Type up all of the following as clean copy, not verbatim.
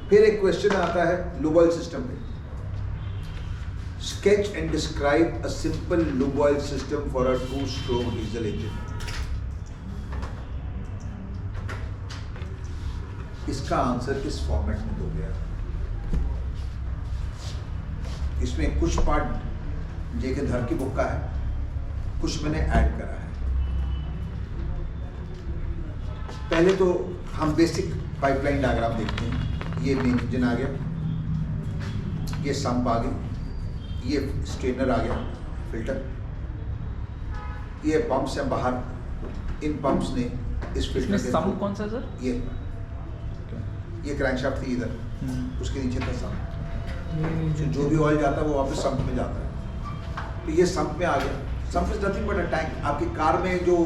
फिर एक क्वेश्चन आता है लूब ऑयल सिस्टम पे। Sketch and describe a simple lube oil system for a 2-stroke diesel engine. इसका आंसर इस फॉर्मेट में दो गया। इसमें कुछ पार्ट जेके धर की बुक का है, कुछ मैंने ऐड करा है। पहले तो हम बेसिक पाइपलाइन डायग्राम देखते हैं। ये मेन इंजन आ गया, ये सम्प आ गई, ये स्ट्रेनर आ गया, फिल्टर, ये पंप्स हैं बाहर। इन पंप्स ने इस फिल्टर के सम्प कौन सा सर? ये क्रैंकशाफ्ट थी इधर, उसके नीचे था सम्प। जो भी ऑयल जाता है वो वापस सम्प में जाता है। तो ये सम्प में आ गया। Sump is nothing but a tank. आपकी कार में जो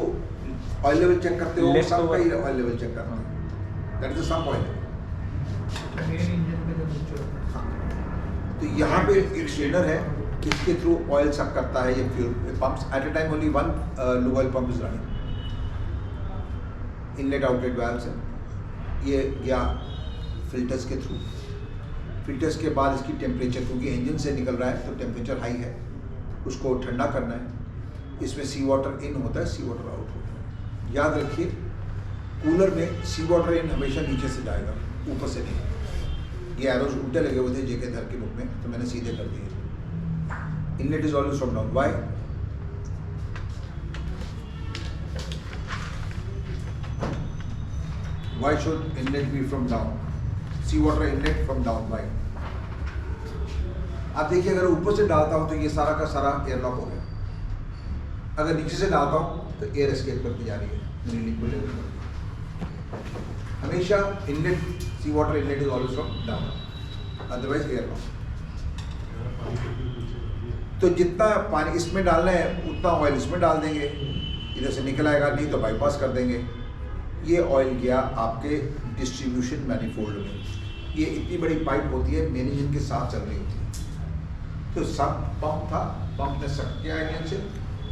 ऑयल लेवल चेक करते हो वो सम्प का ही ऑयल लेवल चेक करना है। That is the sump oil. तो यहाँ पे एक स्ट्रेनर है, इसके थ्रू ऑयल सक करता है ये fuel pumps. At a time only one lube oil pump is running. Inlet outlet valves है। ये गया फिल्टर्स के थ्रू। फिल्टर्स के बाद इसकी टेम्परेचर, क्योंकि इंजन से निकल रहा है तो टेम्परेचर हाई है, उसको ठंडा करना है। इसमें सी वाटर इन होता है, सी वाटर आउट होता है। याद रखिए, कूलर में सी वाटर इन हमेशा नीचे से जाएगा, ऊपर से नहीं। ये एरोज उल्टे लगे हुए थे जेके धर की बुक में, तो मैंने सीधे कर दिए। Inlet is always from down. Why? Why should inlet be from down? Seawater inlet from down. Why? आप देखिए, अगर ऊपर से डालता हूं तो ये सारा का सारा एयरलॉक हो गया। अगर नीचे से डालता हूं तो एयर एस्केप करती जा रही है मेरी लिक्विड लेवल पर। हमेशा inlet, sea water inlet is always from down, otherwise airlock. तो जितना पानी इसमें डालना है उतना ऑयल इसमें डाल देंगे, इधर से निकल आएगा, नहीं तो बाईपास कर देंगे। ये ऑयल गया आपके डिस्ट्रीब्यूशन मैनिफोल्ड में। ये इतनी बड़ी पाइप होती है, मेन इंजन के साथ चल रही होती है। तो सब पंप था, पंप ने सक किया इंजन से,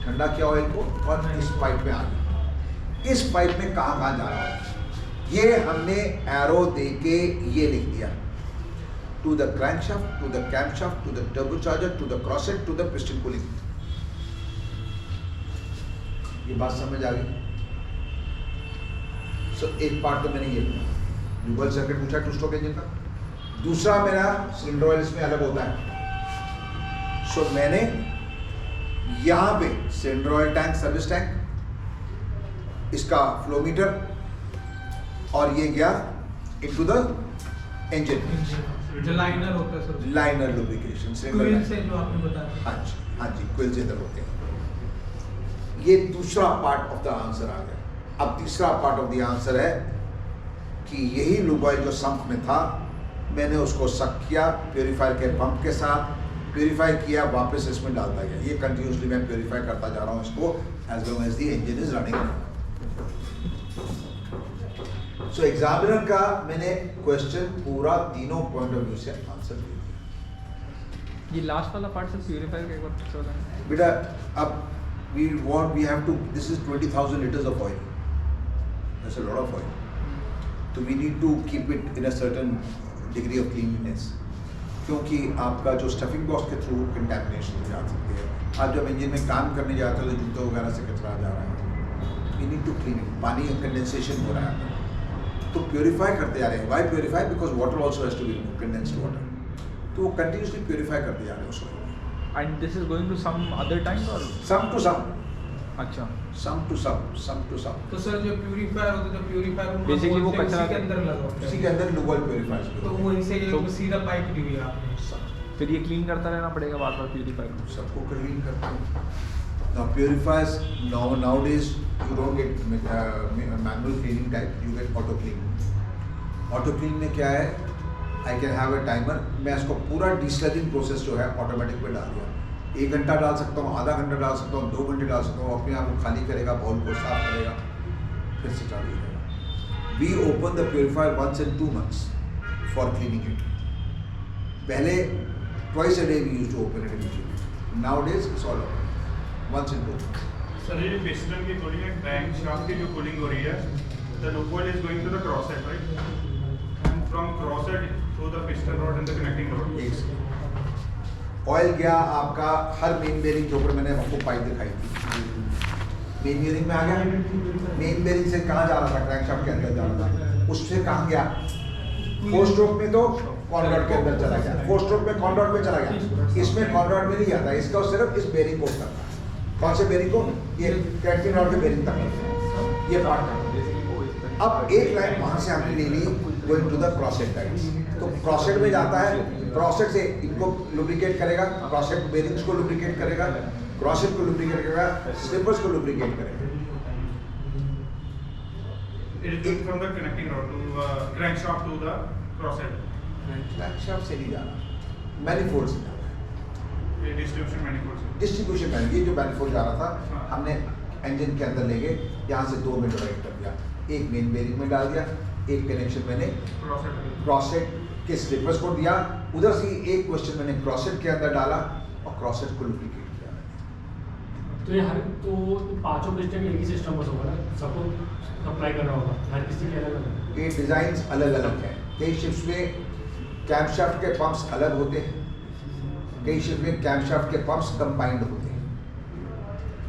ठंडा किया ऑयल को और इस पाइप में आ गया। इस पाइप में कहाँ कहाँ जा रहा है ये हमने एरो दे के ये लिख दिया। To the crankshaft, to the camshaft, to the turbocharger, to the crosshead, to the piston cooling. ये बात समझ आ गई? सो एक पार्ट तो मैंने ये लूब ऑयल सर्किट पूछा 2-stroke इंजन का। दूसरा मेरा सिलेंडर ऑयल इसमें अलग होता है। सो मैंने यहाँ पे cylinder oil tank, service tank, इसका फ्लो मीटर, और ये गया इनटू द इंजन। जो लाइनर होता है सर, लाइनर लुब्रिकेशन क्विल से जो आपने बताया। हाँ जी, क्विल से इधर होते हैं। ये दूसरा पार्ट ऑफ द आंसर आ गया। अब तीसरा पार्ट ऑफ द आंसर है कि यही लूब ऑयल जो सम्प में था, मैंने उसको सक किया प्योरीफायर के पंप के साथ, प्योरीफाई किया, वापस इसमें डालता गया। ये कंटिन्यूसली मैं प्योरीफाई करता जा रहा हूँ इसको as long as the engine is running. So examiner का मैंने क्वेश्चन पूरा तीनों पॉइंट ऑफ व्यू से आंसर दिया। ये लास्ट वाला पार्ट से प्यूरीफायर का एक बार पूछा था बेटा। अब we have to, this is 20,000 liters of oil. That's a lot of oil. So we need to keep it in a certain degree of cleanliness. क्योंकि आपका जो स्टफिंग बॉक्स के थ्रू कंटेमिनेशन जा सकती है। आप जब इंजन में काम करने जाते हो तो जूतों वगैरह से कचरा जा रहा है। We need to clean it. पानी कंडेंसेशन हो रहा है, तो प्योरीफाई करते जा रहे हैं। Why purify? Because water also has to be condensed water. तो वो कंटिन्यूसली प्योरीफाई करते जा रहे हैं उसको। And this is going to some other time और सम टू सम, अच्छा, सम to some, some to some. तो सर जो प्यूरीफायर होता है, जो प्यूरीफायर Basically वो कचरा के अंदर लगा होता है, उसी के अंदर लूब ऑयल प्योरीफायर। तो वहीं से ये तो सीधा पाइप दी हुई है आपने। फिर ये क्लीन करता रहना पड़ेगा बार बार प्यूरीफायर को। सबको क्लीन करते हैं। Now purifiers nowadays you don't get manual cleaning type, you get auto clean. Auto clean में क्या है? I can have a timer. मैं इसको पूरा डिस्लरिंग प्रोसेस जो है ऑटोमेटिक पे डाल दिया। 1 घंटा डाल सकता हूँ, आधा घंटा डाल सकता हूँ, 2 घंटे डाल सकता हूँ। अपने आप को खाली करेगा, बाउल को साफ करेगा, फिर से चालू करेगा। We open the purifier once in 2 months for cleaning it. पहले twice a day we used to open it immediately. Nowadays it's all open once in 2 months. Sir ये पिस्टन की कूलिंग है, क्रैंक शाफ्ट की जो cooling हो रही है, the loop hole is going to the cross head right, and from cross head through the piston rod and the connecting rod. Oil गया आपका हर मेन बेरिंग के ऊपर, मैंने आपको पाइप दिखाई थी, मेन बेरिंग में आ गया, मेन बेरिंग से कहाँ जा रहा था, क्रैंकशाफ्ट के अंदर जा रहा था, उससे कहाँ गया, फोर स्ट्रोक में तो कॉन्डॉट के अंदर चला गया, फोर स्ट्रोक में कॉन्डॉट में चला गया, इसमें कॉन्डॉट में नहीं आता, इसका सिर्फ इस बेरिंग को करना है। कौन से बेरिंग को, ये कनेक्टिंग रॉड के बेरिंग तक, ये पार्ट करना। अब एक लाइन वहाँ से हमने ले ली going to the crosshead guides, तो क्रॉसहेड में जाता है, क्रॉसहेड से इनको लुब्रिकेट करेगा, क्रॉसहेड बेरिंग्स को लुब्रिकेट करेगा, क्रॉसहेड को लुब्रिकेट करेगा, स्लिपर्स को लुब्रिकेट करेगा। It is going from the connecting rod to crankshaft to the cross head. Crankshaft से नहीं जाना, मैनिफोल्ड से जाना है, ये डिस्ट्रीब्यूशन मैनिफोल्ड से। डिस्ट्रीब्यूशन मैनिफोल्ड, ये जो मैनिफोल्ड जा रहा था हाँ। हमने इंजन के अंदर ले गए, यहाँ से दो में डिवाइड कर दिया, एक मेन बेरिंग में डाल दिया, एक कनेक्शन मैंने क्रॉस हेड। क्रॉसहेड के स्लिपर्स को दिया, उधर से एक क्वेश्चन मैंने क्रॉसहेड के अंदर डाला और क्रॉसहेड को लुब्रिकेट किया। तो ये हर तो पांचों पिस्टन एक ही सिस्टम बस होगा ना, सबको अप्लाई करना होगा, हर किसी के अलग अलग। ये डिज़ाइंस अलग अलग हैं, कई शिप्स में कैम्पशाफ्ट के पंप्स अलग होते हैं, कई शिप में कैम्पशाफ्ट के पंप्स कंबाइंड होते हैं,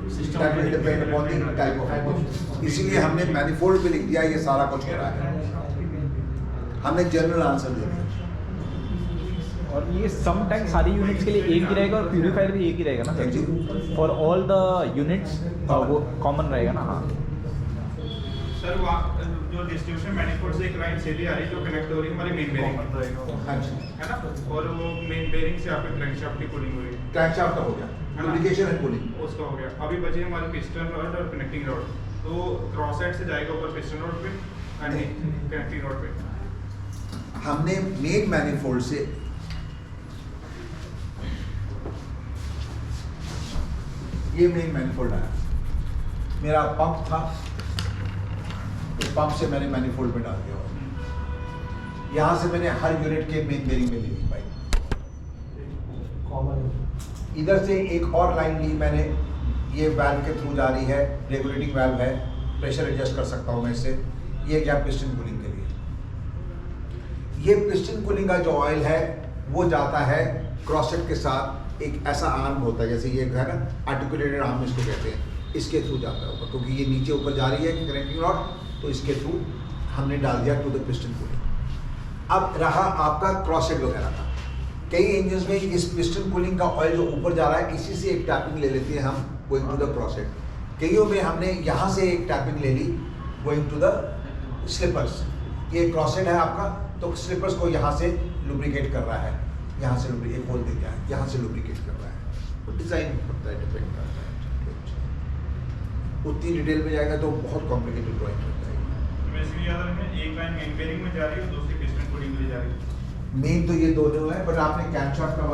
That will depend upon the type of engine. इसीलिए हमने मैनिफोल्ड पे लिख दिया, ये सारा कुछ हो रहा है, हमने जनरल आंसर दे दिया। और ये सम टैंक सारी यूनिट्स के लिए एक ही रहेगा और प्यूरीफायर भी एक ही रहेगा ना जी। फॉर ऑल द यूनिट्स, वो कॉमन रहेगा ना। हाँ सर वहाँ जो डिस्ट्रीब्यूशन मैनिफोल्ड से एक लाइन सीधी आ रही है जो कनेक्ट हो रही है हमारी मेन बेरिंग में, हाँ जी, है ना, और वो मेन बेरिंग से आपके क्रैंकशाफ्ट की कूलिंग हो रही है, क्रैंकशाफ्ट का हो गया, लुब्रिकेशन एंड कूलिंग। उसका हो गया। अभी बचे हमारे पिस्टन रॉड और कनेक्टिंग रॉड, तो क्रॉस हेड से जाएगा ऊपर पिस्टन रॉड पे एंड कनेक्टिंग रॉड पे। हमने मेन मैनिफोल्ड से ये मेन मैनिफोल्ड आया, मेरा पंप था, तो पंप से मैंने मैनिफोल्ड में डाल दिया, यहाँ से मैंने हर यूनिट के मेन बेरिंग में ले ली पाइप, कॉमन इधर से एक और लाइन ली मैंने, ये वाल्व के थ्रू जा रही है, रेगुलेटिंग वाल्व है, प्रेशर एडजस्ट कर सकता हूँ मैं इससे, ये गया पिस्टन कूलिंग के लिए। ये पिस्टन कूलिंग का जो ऑयल है वो जाता है क्रॉसहेड के साथ, एक ऐसा आर्म होता है जैसे ये है ना, आर्टिकुलेटेड आर्म इसको कहते हैं, इसके थ्रू जाता है ऊपर, क्योंकि ये नीचे ऊपर जा रही है कनेक्टिंग रॉड, तो इसके थ्रू हमने डाल दिया टू द पिस्टन कूलिंग। अब रहा आपका क्रॉसहेड वगैरह का, कई इंजन में इस पिस्टन कूलिंग का ऑयल जो ऊपर जा रहा है, इसी से एक टैपिंग ले लेते हैं हम गोइंग टू द क्रॉसहेड। कईयों में हमने यहाँ से एक टैपिंग ले ली गोइंग टू द स्लिपर्स, ये क्रॉसहेड है आपका, तो स्लिपर्स को यहाँ से लुब्रिकेट कर रहा है, यहाँ से लुब्रिकेट खोल दे दिया है, यहाँ से लुब्रिकेट कर रहा है, तो डिज़ाइन करता है, डिपेंड करता है। उतनी डिटेल में जाएगा तो बहुत कॉम्प्लिकेटेड ड्राइंग हो जाएगी। बेसिकली याद रखना, एक लाइन मेन बेरिंग में जा रही है और दूसरी पिस्टन कूलिंग के लिए जा रही है। मेन तो ये दोनों है, बट आपने कैम्पशाफ्ट का